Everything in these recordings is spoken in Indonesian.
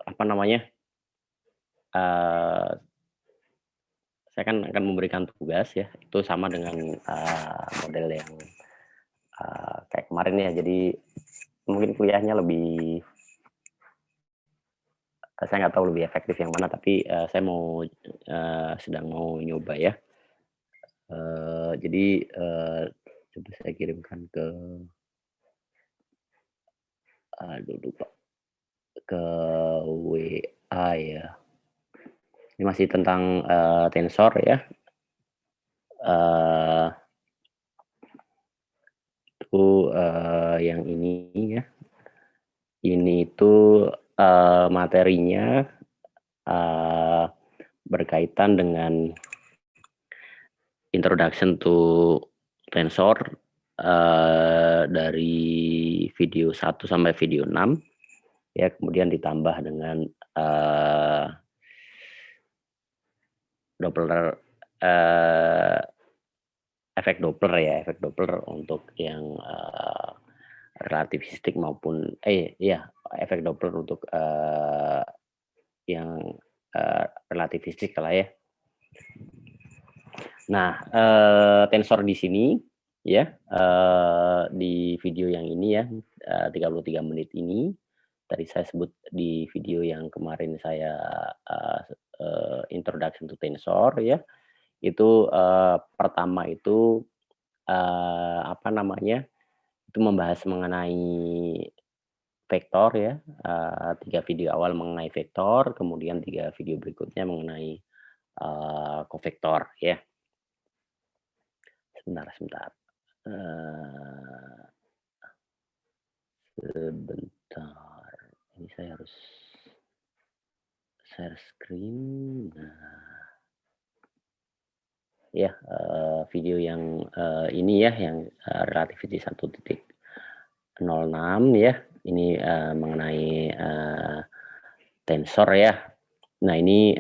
apa namanya, eee, saya kan akan memberikan tugas ya, itu sama dengan, model yang, kayak kemarin ya. Jadi mungkin kuliahnya lebih saya nggak tahu lebih efektif yang mana, tapi, saya mau, sedang mau nyoba ya. Jadi, coba saya kirimkan ke aduh lupa, ke WA ya. Ini masih tentang, Tensor ya, eee, itu, yang ini ya, ini itu, materinya, eee, berkaitan dengan introduction to Tensor, dari video 1 sampai video 6 ya, kemudian ditambah dengan, Doppler, eee, efek Doppler ya, efek Doppler untuk yang, relativistik maupun iya, efek Doppler untuk, yang, relativistik lah ya. Nah, tensor di sini ya, di video yang ini ya, 33 menit ini, tadi saya sebut di video yang kemarin saya, introduction to tensor ya, itu, pertama itu, apa namanya, itu membahas mengenai vektor ya, 3 video awal mengenai vektor, kemudian 3 video berikutnya mengenai, kovektor ya. Sebentar sebentar, eee, sebentar, ini saya harus share screen. Nah, ya, video yang, ini ya, yang, relativity 1.06 ya, ini, mengenai, tensor ya. Nah ini,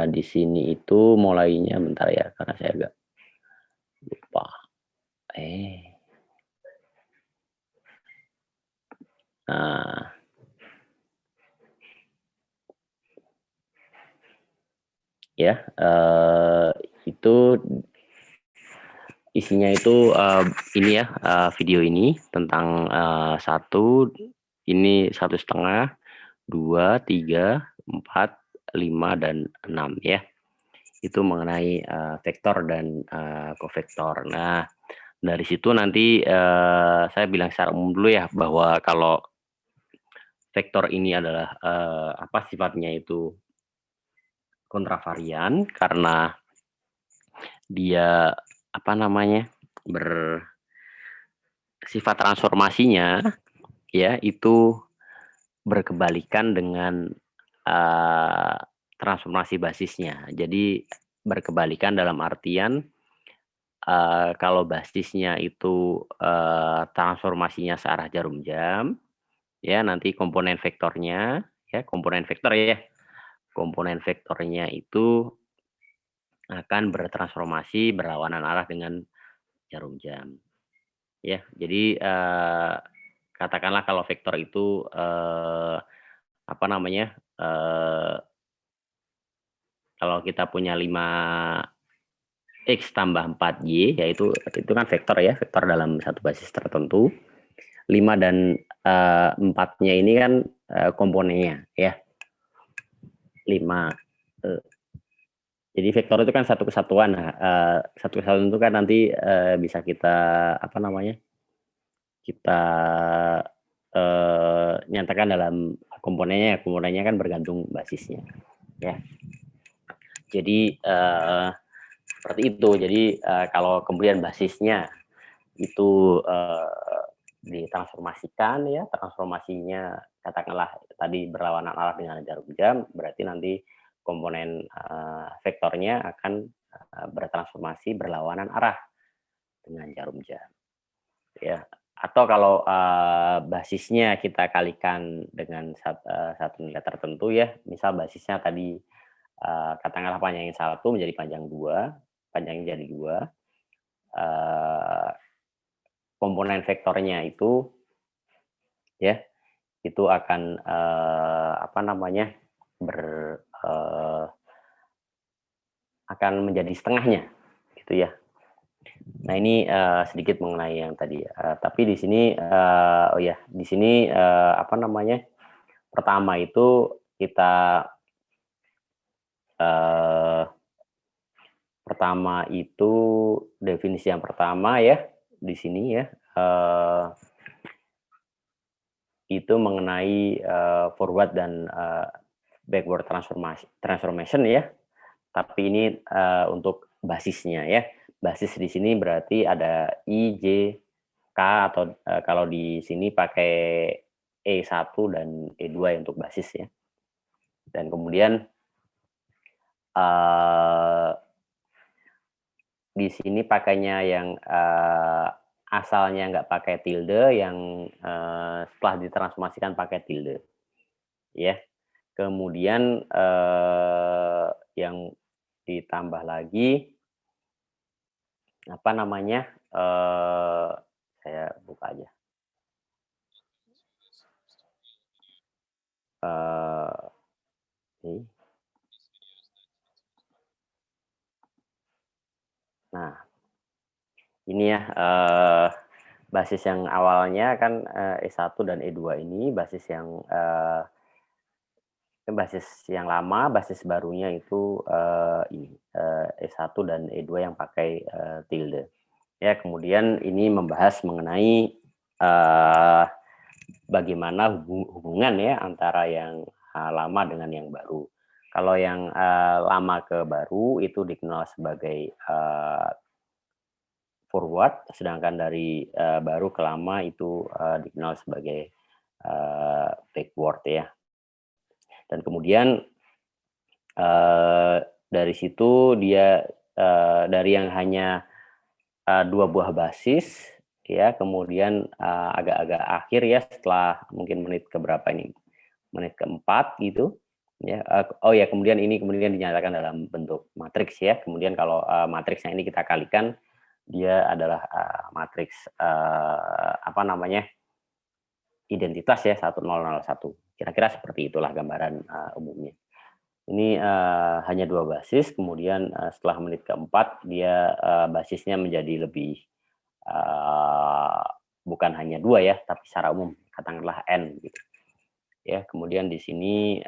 di sini itu mulainya bentar ya, karena saya agak lupa. Nah, ya, itu isinya itu, ini ya, video ini tentang, 1, ini 1,5, 2, 3, 4, 5, dan 6 ya. Itu mengenai, vektor dan, kovektor. Nah, dari situ nanti, saya bilang secara umum dulu ya, bahwa kalau vektor ini adalah, apa, sifatnya itu kontravarian karena dia, apa namanya, sifat transformasinya ya, itu berkebalikan dengan, eee, transformasi basisnya. Jadi berkebalikan dalam artian, kalau basisnya itu, transformasinya searah jarum jam, ya nanti komponen vektor ya, komponen vektornya itu akan bertransformasi berlawanan arah dengan jarum jam, ya. Jadi, katakanlah kalau vektor itu, apa namanya, kalau kita punya 5x tambah 4y, yaitu itu kan vektor ya, vektor dalam satu basis tertentu. 5 dan, 4-nya ini kan, komponennya ya, 5, jadi vektor itu kan satu kesatuan. Nah, satu kesatuan itu kan nanti, bisa kita, apa namanya, kita, nyatakan dalam komponennya kan bergantung basisnya, ya. Jadi, seperti itu. Jadi, kalau kemudian basisnya itu, ditransformasikan ya, transformasinya katakanlah tadi berlawanan arah dengan jarum jam, berarti nanti komponen, vektornya akan, bertransformasi berlawanan arah dengan jarum jam, ya. Atau kalau, basisnya kita kalikan dengan satu nilai tertentu ya, misal basisnya tadi, katakanlah panjangnya 1 menjadi panjang 2, panjangnya jadi 2, eee, komponen vektornya itu ya, itu akan apa namanya akan menjadi setengahnya gitu ya. Nah ini sedikit mengenai yang tadi. Tapi di sini oh ya di sini apa namanya pertama itu kita pertama itu definisi yang pertama ya di sini ya itu mengenai forward dan backward transformation ya. Tapi ini untuk basisnya ya. Basis di sini berarti ada I, J, K atau kalau di sini pakai E1 dan E2 untuk basis ya. Dan kemudian di sini pakainya yang asalnya nggak pakai tilde, yang setelah ditransformasikan pakai tilde, ya. Kemudian yang ditambah lagi apa namanya? Saya buka aja. Ini. Nah, ini ya basis yang awalnya kan E1 dan E2 ini basis yang basis yang lama, basis barunya itu ini E1 dan E2 yang pakai tilde. Ya, kemudian ini membahas mengenai bagaimana hubungan ya antara yang lama dengan yang baru. Kalau yang lama ke baru itu dikenal sebagai forward, sedangkan dari baru ke lama itu dikenal sebagai backward ya. Dan kemudian dari situ dia dari yang hanya 2 buah basis ya, kemudian agak-agak akhir ya setelah mungkin menit ke berapa ini, menit keempat gitu ya. Oh ya, kemudian ini kemudian dinyatakan dalam bentuk matriks ya. Kemudian kalau matriksnya ini kita kalikan, dia adalah matriks apa namanya identitas ya 1001. Kira-kira seperti itulah gambaran umumnya. Ini hanya 2 basis, kemudian setelah menit keempat dia basisnya menjadi lebih bukan hanya 2 ya, tapi secara umum katakanlah N gitu. Ya, kemudian di sini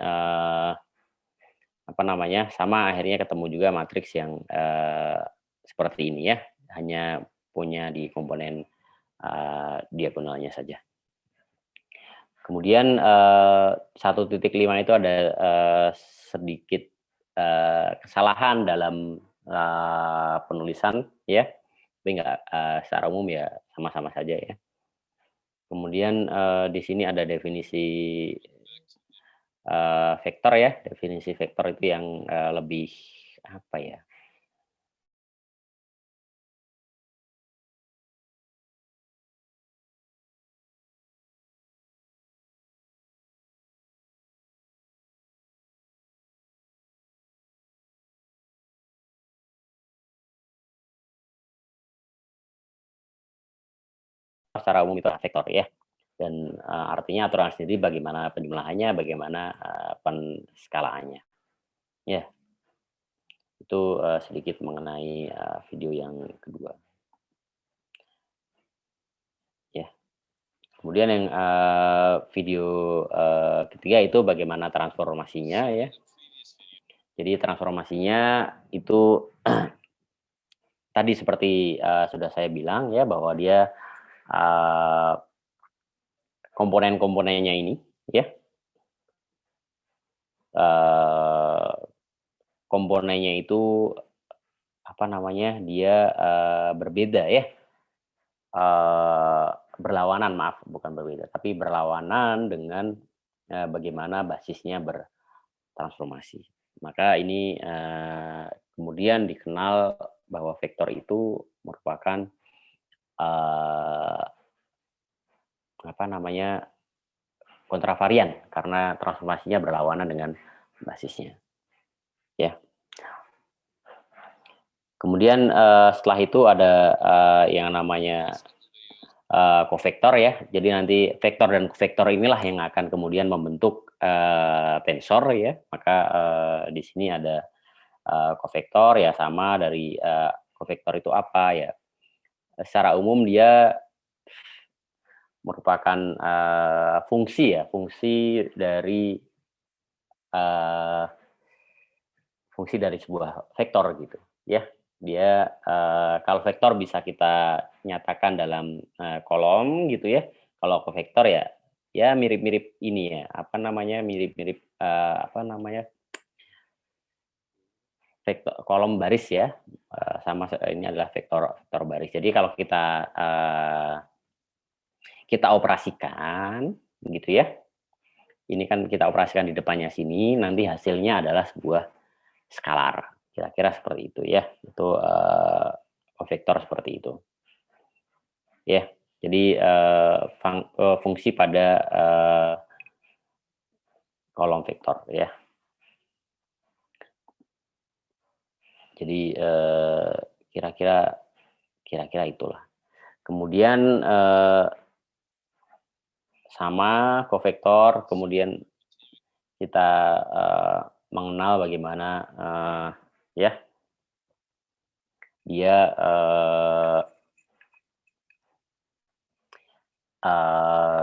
apa namanya, sama akhirnya ketemu juga matriks yang seperti ini ya, hanya punya di komponen diagonalnya saja. Kemudian 1.5 itu ada sedikit kesalahan dalam penulisan ya, tapi nggak secara umum ya sama-sama saja ya. Kemudian di sini ada definisi vektor ya, definisi vektor itu yang lebih apa ya? Secara umum itu vektor ya. Dan artinya aturan sendiri bagaimana penjumlahannya, bagaimana penskalaannya. Ya, itu sedikit mengenai video yang kedua. Ya, kemudian yang video ketiga itu bagaimana transformasinya ya. Jadi transformasinya itu tadi seperti sudah saya bilang ya bahwa dia komponen-komponennya ini ya komponennya itu apa namanya dia berbeda ya berlawanan maaf bukan berbeda tapi berlawanan dengan bagaimana basisnya bertransformasi. Maka ini kemudian dikenal bahwa vektor itu merupakan apa namanya kontravarian karena transformasinya berlawanan dengan basisnya. Ya. Kemudian setelah itu ada yang namanya kovektor ya. Jadi nanti vektor dan kovektor inilah yang akan kemudian membentuk tensor ya. Maka di sini ada kovektor ya, sama dari kovektor itu apa ya. Secara umum dia merupakan fungsi ya, uh, fungsi dari sebuah vektor gitu ya. Dia kalau vektor bisa kita nyatakan dalam kolom gitu ya. Kalau vektor ya ya mirip-mirip ini ya, apa namanya, mirip-mirip apa namanya, vektor kolom baris ya. Sama ini adalah vektor vektor baris. Jadi kalau kita operasikan gitu ya. Ini kan kita operasikan di depannya sini, nanti hasilnya adalah sebuah skalar. Kira-kira seperti itu ya. Itu vektor seperti itu. Ya. Jadi fungsi pada kolom vektor ya. Jadi kira-kira itulah. Kemudian sama kovektor, kemudian kita mengenal bagaimana ya dia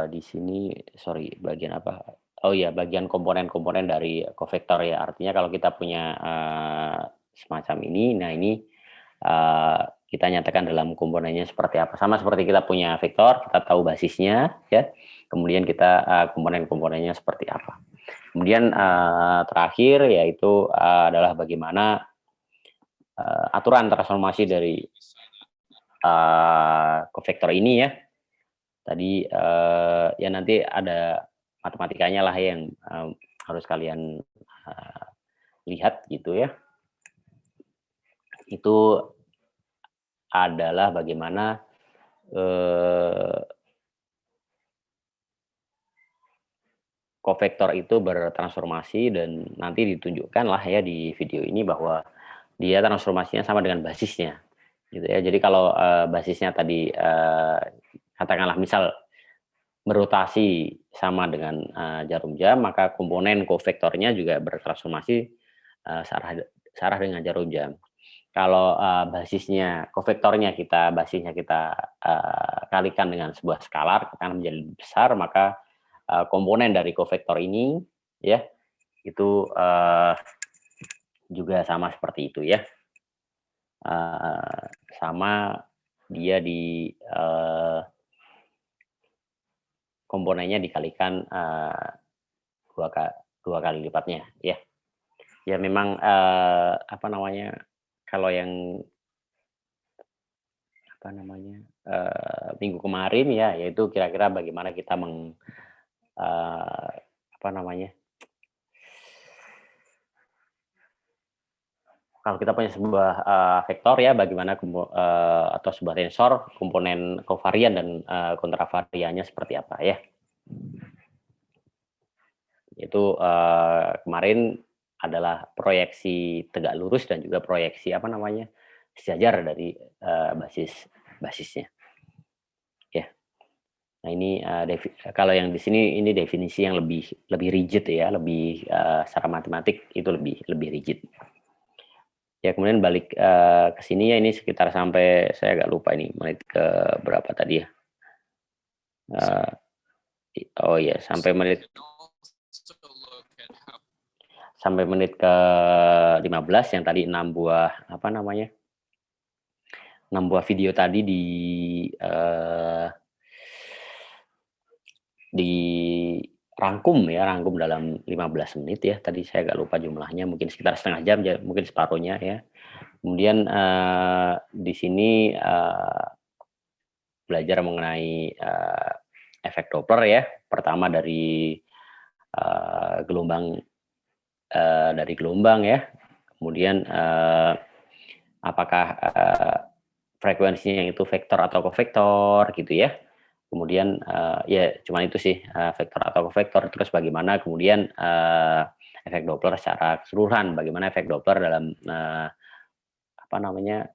di sini sorry bagian apa? Oh ya, bagian komponen-komponen dari kovektor ya. Artinya kalau kita punya semacam ini, nah ini kita nyatakan dalam komponennya seperti apa. Sama seperti kita punya vektor, kita tahu basisnya ya. Kemudian kita komponen-komponennya seperti apa. Kemudian terakhir yaitu adalah bagaimana aturan transformasi dari kovektor ini ya. Tadi ya nanti ada matematikanya lah yang harus kalian lihat gitu ya. Itu adalah bagaimana kovektor itu bertransformasi, dan nanti ditunjukkan lah ya di video ini bahwa dia transformasinya sama dengan basisnya gitu ya. Jadi kalau basisnya tadi katakanlah misal berotasi sama dengan jarum jam, maka komponen kovektornya juga bertransformasi searah dengan jarum jam. Kalau basisnya kita kalikan dengan sebuah skalar akan menjadi besar, maka komponen dari kovektor ini ya itu juga sama seperti itu ya. Sama dia di komponennya dikalikan dua kali lipatnya ya. Ya memang apa namanya, kalau yang apa namanya minggu kemarin ya, yaitu kira-kira bagaimana kita apa namanya, kalau kita punya sebuah vektor ya, bagaimana atau sebuah tensor, komponen kovarian dan kontravariannya seperti apa ya. Itu kemarin adalah proyeksi tegak lurus dan juga proyeksi apa namanya, sejajar dari basisnya. Ya. Nah ini kalau yang di sini ini definisi yang lebih rigid ya, lebih secara matematik itu lebih rigid. Ya kemudian balik ke sini ya, ini sekitar sampai saya agak lupa ini menit ke berapa tadi ya. Oh ya, sampai menit ke 15 yang tadi 6 buah apa namanya, 6 buah video tadi rangkum dalam 15 menit ya. Tadi saya agak lupa jumlahnya, mungkin sekitar setengah jam, mungkin separuhnya ya. Kemudian di sini belajar mengenai efek Doppler ya. Pertama dari gelombang ya. Kemudian apakah frekuensinya itu vektor atau kovektor gitu ya. Kemudian ya cuman itu sih, vektor atau kovektor. Terus bagaimana kemudian efek Doppler secara keseluruhan, bagaimana efek Doppler dalam apa namanya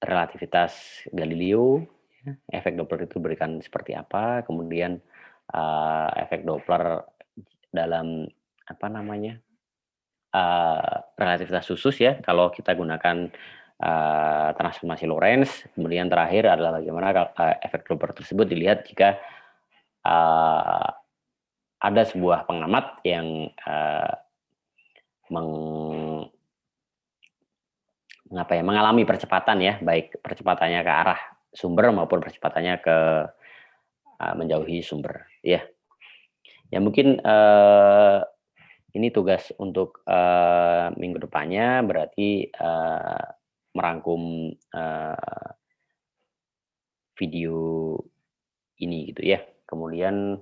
relativitas Galileo, ya, efek Doppler itu diberikan seperti apa, kemudian efek Doppler dalam apa namanya, relativitas khusus ya, kalau kita gunakan transformasi Lorentz, kemudian terakhir adalah bagaimana efek Doppler tersebut dilihat jika ada sebuah pengamat yang mengalami percepatan ya, baik percepatannya ke arah sumber maupun percepatannya ke menjauhi sumber. Ya mungkin ini tugas untuk minggu depannya, berarti merangkum video ini gitu ya. Kemudian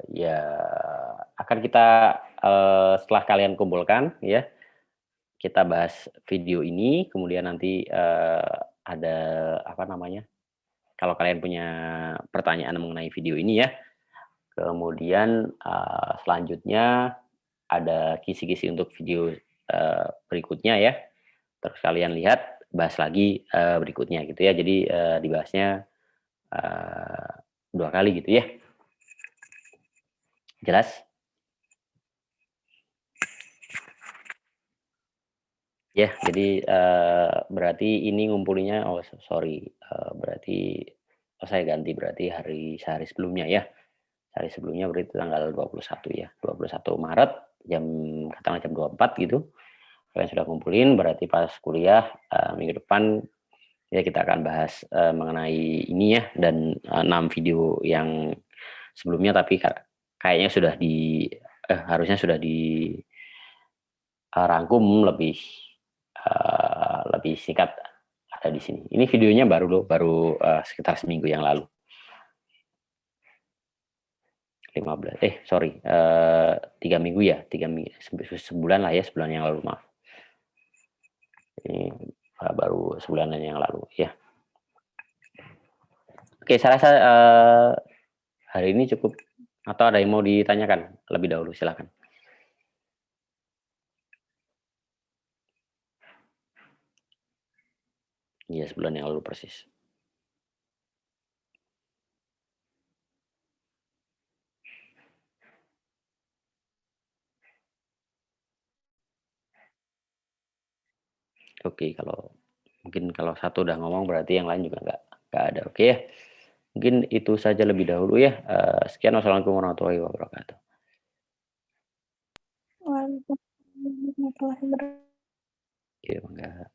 ya akan kita setelah kalian kumpulkan ya, kita bahas video ini, kemudian nanti ada apa namanya, kalau kalian punya pertanyaan mengenai video ini ya, kemudian selanjutnya ada kisi-kisi untuk video berikutnya ya, terus kalian lihat, bahas lagi berikutnya gitu ya, jadi dibahasnya 2 kali gitu ya. Jelas? Ya, jadi berarti ini ngumpulinnya, oh sorry, berarti saya ganti berarti sehari sebelumnya ya. Sehari sebelumnya berarti tanggal 21 ya, 21 Maret katakanlah jam 24 gitu. Kalian sudah kumpulin, berarti pas kuliah minggu depan ya kita akan bahas mengenai ini ya, dan 6 video yang sebelumnya, tapi kayaknya harusnya sudah dirangkum lebih singkat ada di sini. Ini videonya baru sekitar seminggu yang lalu. 3 minggu ya, 3 minggu, sebulan lah ya, sebulan yang lalu, maaf. Ini baru sebulanan yang lalu ya. Oke, saya rasa hari ini cukup, atau ada yang mau ditanyakan lebih dahulu, silakan. Iya, sebulan yang lalu persis. Oke, mungkin kalau satu udah ngomong berarti yang lain juga nggak ada. Oke ya. Mungkin itu saja lebih dahulu ya. Sekian, wassalamualaikum warahmatullahi wabarakatuh. Waalaikumsalam warahmatullahi wabarakatuh. Oke, mangga.